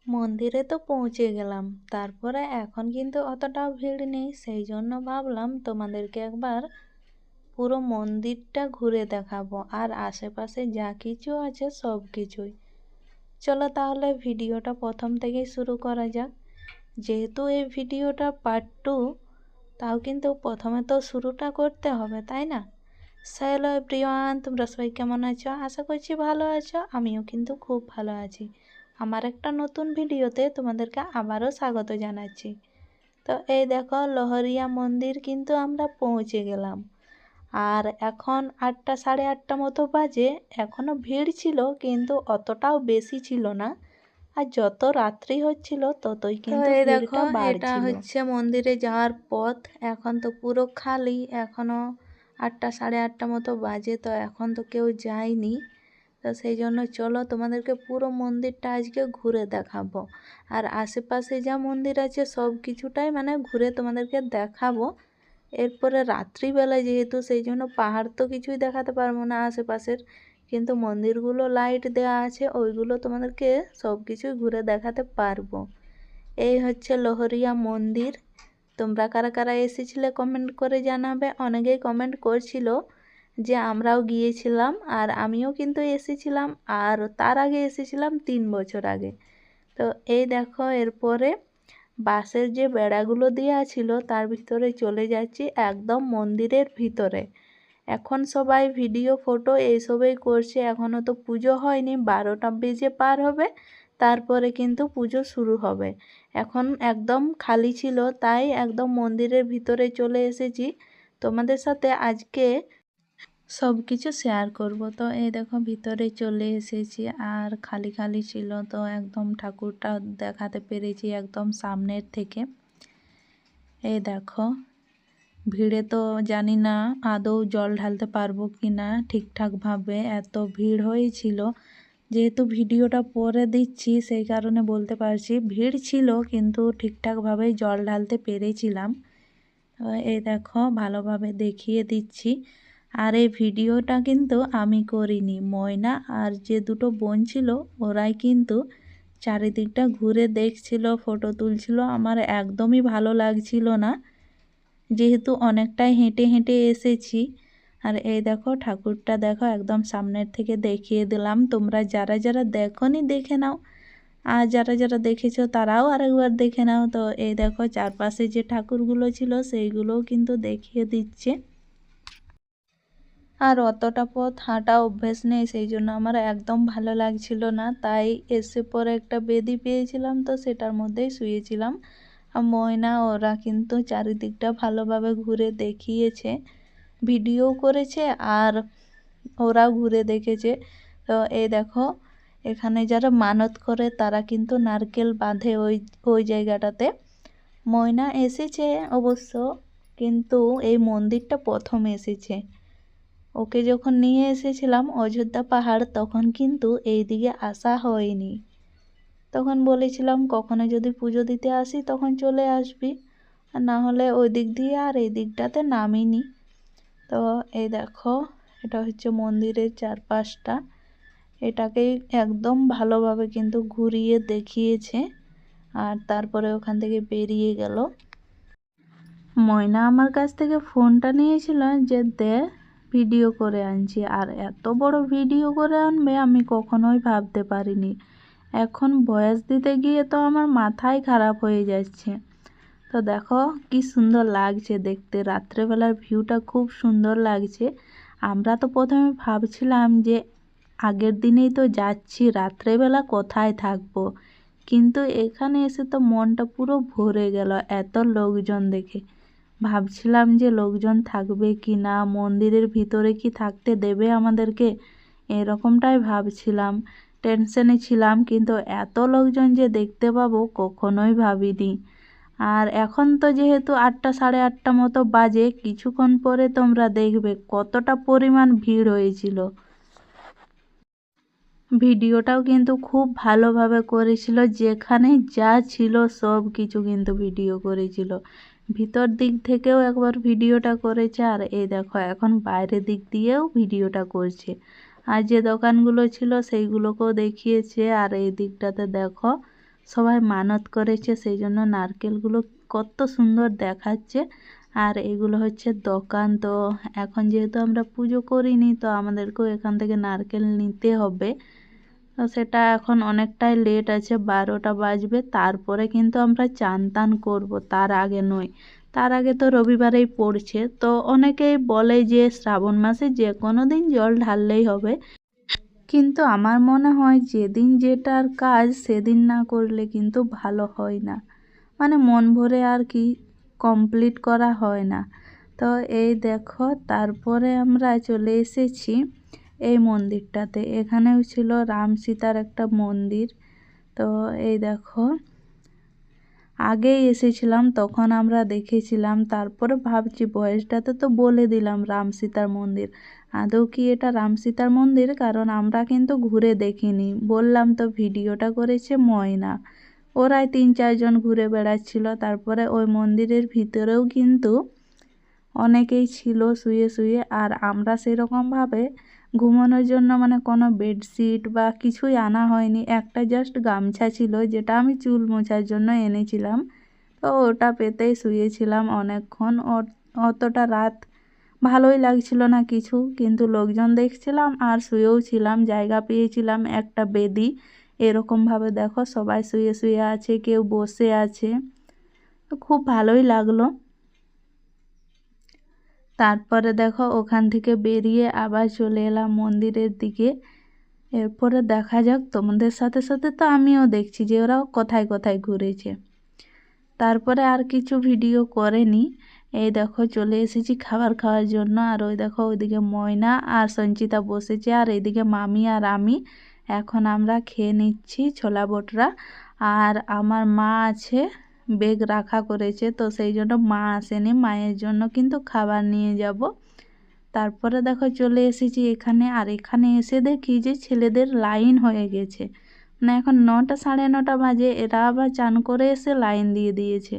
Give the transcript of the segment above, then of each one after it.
মন্দিরে তো পৌঁছে গেলাম, তারপরে এখন কিন্তু অতটাও ভিড় নেই, সেই জন্য ভাবলাম তোমাদেরকে একবার পুরো মন্দিরটা ঘুরে দেখাবো আর আশেপাশে যা কিছু আছে সব কিছুই। চলো তাহলে ভিডিওটা প্রথম থেকেই শুরু করা যাক। যেহেতু এই ভিডিওটা পার্ট 2, তাও কিন্তু প্রথমে তো শুরুটা করতে হবে, তাই না? হ্যালো এভরিওয়ান, তোমরা সবাই কেমন আছো? আশা করছি ভালো আছো। আমিও কিন্তু খুব ভালো আছি। আমার একটা নতুন ভিডিওতে তোমাদেরকে আবারও স্বাগত জানাচ্ছি। তো এই দেখো, লহরিয়া মন্দির কিন্তু আমরা পৌঁছে গেলাম। আর এখন 8টা সাড়ে 8টা মতো বাজে। এখনও ভিড় ছিল কিন্তু অতটাও বেশি ছিল না। আর যত রাত্রি হচ্ছিল ততই কিন্তু ভিড়টা বাড়ছিল। এটা হচ্ছে মন্দিরে যাওয়ার পথ। এখন তো পুরো খালি, এখনো 8টা সাড়ে 8টা মতো বাজে, তো এখন তো কেউ যায়নি। তো সেই জন্য চলো তোমাদেরকে পুরো মন্দিরটা আজকে ঘুরে দেখাবো। আর আশেপাশে যা মন্দির আছে সব কিছুটাই মানে ঘুরে তোমাদেরকে দেখাবো। এরপরে রাত্রিবেলা যেহেতু, সেই জন্য পাহাড় তো কিছুই দেখাতে পারবো না আশেপাশের, কিন্তু মন্দিরগুলো লাইট দেওয়া আছে, ওইগুলো তোমাদেরকে সব কিছুই ঘুরে দেখাতে পারবো। এই হচ্ছে লহরিয়া মন্দির। তোমরা কারা কারা এসেছিলে কমেন্ট করে জানাবে। অনেকেই কমেন্ট করছিল যে আমরাও গিয়েছিলাম, আর আমিও কিন্তু এসেছিলাম, আর তার আগে এসেছিলাম 3 বছর আগে। তো এই দেখো, এরপরে বাঁশের যে বেড়াগুলো দেওয়া ছিল তার ভিতরে চলে যাচ্ছি, একদম মন্দিরের ভিতরে। এখন সবাই ভিডিও ফটো এইসবই করছে, এখনও তো পুজো হয়নি। 12টা বেজে পার হবে, তারপরে কিন্তু পুজো শুরু হবে। এখন একদম খালি ছিল, তাই একদম মন্দিরের ভিতরে চলে এসেছি। তোমাদের সাথে আজকে সব কিছু শেয়ার করব। তো এই দেখো, ভিতরে চলে এসেছি, আর খালি খালি ছিল, তো একদম ঠাকুরটা দেখাতে পেরেছি একদম সামনের থেকে। এই দেখো, ভিড়ে তো জানি না আদৌ জল ঢালতে পারবো কি না ঠিকঠাকভাবে, এত ভিড় হয়েছিল। যেহেতু ভিডিওটা পরে দিচ্ছি সেই কারণে বলতে পারছি ভিড় ছিল, কিন্তু ঠিকঠাকভাবেই জল ঢালতে পেরেছিলাম। এই দেখো, ভালোভাবে দেখিয়ে দিচ্ছি। আর এই ভিডিওটা কিন্তু আমি করিনি, ময়না আর যে দুটো বোন ছিল ওরাই কিন্তু চারিদিকটা ঘুরে দেখছিল, ফটো তুলছিল। আমার একদমই ভালো লাগছিল না, যেহেতু অনেকটাই হেঁটে হেঁটে এসেছি। আর এই দেখো, ঠাকুরটা দেখো একদম সামনের থেকে দেখিয়ে দিলাম। তোমরা যারা যারা দেখোনি দেখে নাও, আর যারা যারা দেখেছো তারাও আরেকবার দেখে নাও। তো এই দেখো, চারপাশে যে ঠাকুরগুলো ছিল সেইগুলোও কিন্তু দেখিয়ে দিচ্ছে। আর অতটা পথ হাঁটা অভ্যেস নেই, সেই জন্য আমার একদম ভালো লাগছিল না। তাই এসে পরে একটা বেদি পেয়েছিলাম, তো সেটার মধ্যেই শুয়েছিলাম। আর ময়না ওরা কিন্তু চারিদিকটা ভালোভাবে ঘুরে দেখিয়েছে, ভিডিও করেছে, আর ওরাও ঘুরে দেখেছে। তো এই দেখো, এখানে যারা মানত করে তারা কিন্তু নারকেল বাঁধে ওই ওই জায়গাটাতে। ময়না এসেছে অবশ্য, কিন্তু এই মন্দিরটা প্রথম এসেছে। ওকে যখন নিয়ে এসেছিলাম অযোধ্যা পাহাড়, তখন কিন্তু এই দিকে আসা হয়নি। তখন বলেছিলাম কখনো যদি পুজো দিতে আসি তখন চলে আসবি, আর না হলে ওই দিক দিয়ে আর এই দিকটাতে নামিনি। তো এই দেখো, এটা হচ্ছে মন্দিরের চারপাশটা। এটাকেই একদম ভালোভাবে কিন্তু ঘুরিয়ে দেখিয়েছে, আর তারপরে ওখান থেকে বেরিয়ে গেল। ময়না আমার কাছ থেকে ফোনটা নিয়েছিল যে দে, ভিডিও করে আনছি। আর এত বড় ভিডিও করে আনবে আমি কখনোই ভাবতে পারিনি। এখন ভয়েস দিতে গিয়ে তো আমার মাথাই খারাপ হয়ে যাচ্ছে। তো দেখো কি সুন্দর লাগছে দেখতে, রাত্রেবেলার ভিউটা খুব সুন্দর লাগছে। আমরা তো প্রথমে ভাবছিলাম যে আগের দিনেই তো যাচ্ছি, রাত্রেবেলা কোথায় থাকবো, কিন্তু এখানে এসে তো মনটা পুরো ভরে গেল এত লোকজন দেখে। ভাবছিলাম যে লোকজন থাকবে কি না, মন্দিরের ভিতরে কি থাকতে দেবে আমাদেরকে, এরকমটাই ভাবছিলাম। টেনশনে ছিলাম, কিন্তু এত লোকজন যে দেখতে পাবো কখনোই ভাবিনি। আর এখন তো যেহেতু 8টা সাড়ে 8টা মতো বাজে, কিছুক্ষণ পরে তোমরা দেখবে কতটা পরিমাণ ভিড় হয়েছিল। ভিডিওটাও কিন্তু খুব ভালোভাবে করেছিল, যেখানে যা ছিল সব কিছু কিন্তু ভিডিও করেছিল। ভিতর দিক থেকেও একবার ভিডিওটা করেছে, আর এই দেখো এখন বাইরের দিক দিয়েও ভিডিওটা করছে। আর যে দোকানগুলো ছিল সেইগুলোকেও দেখিয়েছে। আর এই দিকটাতে দেখো সবাই মানত করেছে, সেই জন্য নারকেলগুলো কত সুন্দর দেখাচ্ছে। আর এগুলো হচ্ছে দোকান। তো এখন যেহেতু আমরা পুজো করিনি, তো আমাদেরকেও এখান থেকে নারকেল নিতে হবে। তো সেটা এখন অনেকটাই লেট আছে, 12টা বাজবে, তারপরে কিন্তু আমরা চান টান করবো, তার আগে নয়। তার আগে তো রবিবারেই পড়ছে। তো অনেকেই বলে যে শ্রাবণ মাসে যে কোনো দিন জল ঢাললেই হবে, কিন্তু আমার মনে হয় যেদিন যেটার কাজ সেদিন না করলে কিন্তু ভালো হয় না, মানে মন ভরে আর কি কমপ্লিট করা হয় না। তো এই দেখো, তারপরে আমরা চলে এসেছি এই মন্দিরটাতে। এখানেও ছিল রাম সীতার একটা মন্দির। তো এই দেখো, আগেই এসেছিলাম তখন আমরা দেখেছিলাম, তারপরে ভাবছি বয়সটাতে তো বলে দিলাম রাম সীতার মন্দির, আদৌ কি এটা রাম সীতার মন্দির? কারণ আমরা কিন্তু ঘুরে দেখিনি, বললাম তো ভিডিওটা করেছে ময়না, ওরাই 3-4 জন ঘুরে বেড়াচ্ছিল। তারপরে ওই মন্দিরের ভিতরেও কিন্তু অনেকেই ছিল শুয়ে শুয়ে, আর আমরা সেরকমভাবে ঘুমানোর জন্য মানে কোনো বেডশিট বা কিছুই আনা হয়নি, একটা জাস্ট গামছা ছিল যেটা আমি চুল মোছার জন্য এনেছিলাম। তো ওটা পেতেই শুয়েছিলাম অনেকক্ষণ। অতটা রাত ভালোই লাগছিল না কিছু, কিন্তু লোকজন দেখছিলাম আর শুয়েও ছিলাম, জায়গা পেয়েছিলাম একটা বেদি, এরকমভাবে দেখো সবাই শুয়ে শুয়ে আছে, কেউ বসে আছে, তো খুব ভালোই লাগলো। তারপরে দেখো ওখান থেকে বেরিয়ে আবার চলে এলাম মন্দিরের দিকে। এরপরে দেখা যাক, তোমাদের সাথে সাথে তো আমিও দেখছি যে ওরাও কোথায় কোথায় ঘুরেছে। তারপরে আর কিছু ভিডিও করেনি। এই দেখো চলে এসেছি খাবার খাওয়ার জন্য, আর ওই দেখো ওইদিকে ময়না আর সঞ্চিতা বসেছে, আর এইদিকে মামি আর আমি। এখন আমরা খেয়ে নিচ্ছি ছোলা বটরা। আর আমার মা আছে, বেগ রাখা করেছে, তো সেই জন্য মা আসেনি, মায়ের জন্য কিন্তু খাবার নিয়ে যাব। তারপরে দেখো চলে এসেছি এখানে, আর এখানে এসে দেখি যে ছেলেদের লাইন হয়ে গেছে, মানে এখন 9টা 9:30 বাজে, এরা আবার চান করে এসে লাইন দিয়ে দিয়েছে।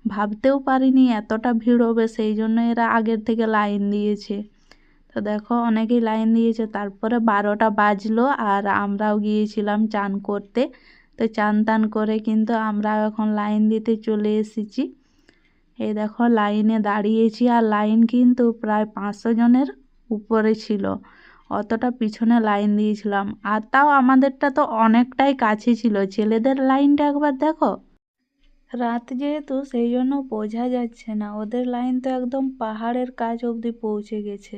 ভাবতেও পারিনি এতটা ভিড় হবে, সেই জন্য এরা আগের থেকে লাইন দিয়েছে। তো দেখো অনেকেই লাইন দিয়েছে। তারপরে 12টা বাজলো আর আমরাও গিয়েছিলাম চান করতে। তো চান টান করে কিন্তু আমরা এখন লাইন দিতে চলে এসেছি। এই দেখো লাইনে দাঁড়িয়েছি, আর লাইন কিন্তু প্রায় 500 জনের উপরে ছিল, অতটা পিছনে লাইন দিয়েছিলাম। আর তাও আমাদেরটা তো অনেকটাই কাছে ছিল, ছেলেদের লাইনটা একবার দেখো। রাত যেহেতু সেই জন্য বোঝা যাচ্ছে না, ওদের লাইন তো একদম পাহাড়ের কাছ অবধি পৌঁছে গেছে।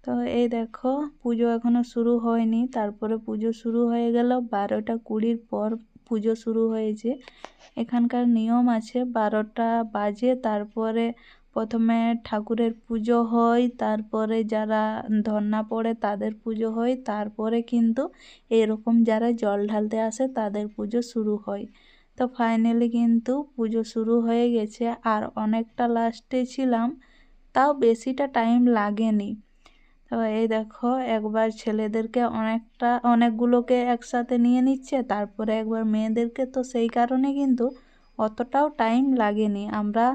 তো এই দেখো পুজো এখনো শুরু হয়নি, তারপরে পুজো শুরু হয়ে গেল 12টা 20 পর পুজো শুরু হয়েছে। এখানকার নিয়ম আছে 12টা বাজে, তারপরে প্রথমে ঠাকুরের পুজো হয়, তারপরে যারা ধর্না পড়ে তাদের পুজো হয়, তারপরে কিন্তু এরকম যারা জল ঢালতে আসে তাদের পুজো শুরু হয়। তো ফাইনালি কিন্তু পুজো শুরু হয়ে গেছে, আর অনেকটা লাস্টে ছিলাম, তাও বেশিটা টাইম লাগেনি। তো এই দেখো একবার ছেলেদেরকে অনেকগুলোকে একসাথে নিয়ে নিচ্ছে, তারপরে একবার মেয়েদেরকে, তো সেই কারণে কিন্তু অতটাও টাইম লাগেনি। আমরা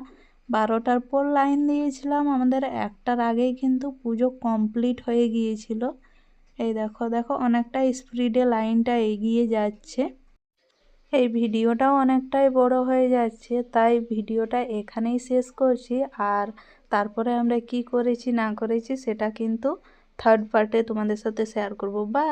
12টার পর লাইন দিয়েছিলাম, আমাদের 1টার আগেই কিন্তু পুজো কমপ্লিট হয়ে গিয়েছিল। এই দেখো দেখো অনেকটা স্পিডে লাইনটা এগিয়ে যাচ্ছে। এই ভিডিওটাও অনেকটাই বড় হয়ে যাচ্ছে, তাই ভিডিওটা এখানেই শেষ করছি। আর তারপরে আমরা কি করেছি না করেছি সেটা কিন্তু থার্ড পার্টে তোমাদের সাথে শেয়ার করব। বাই।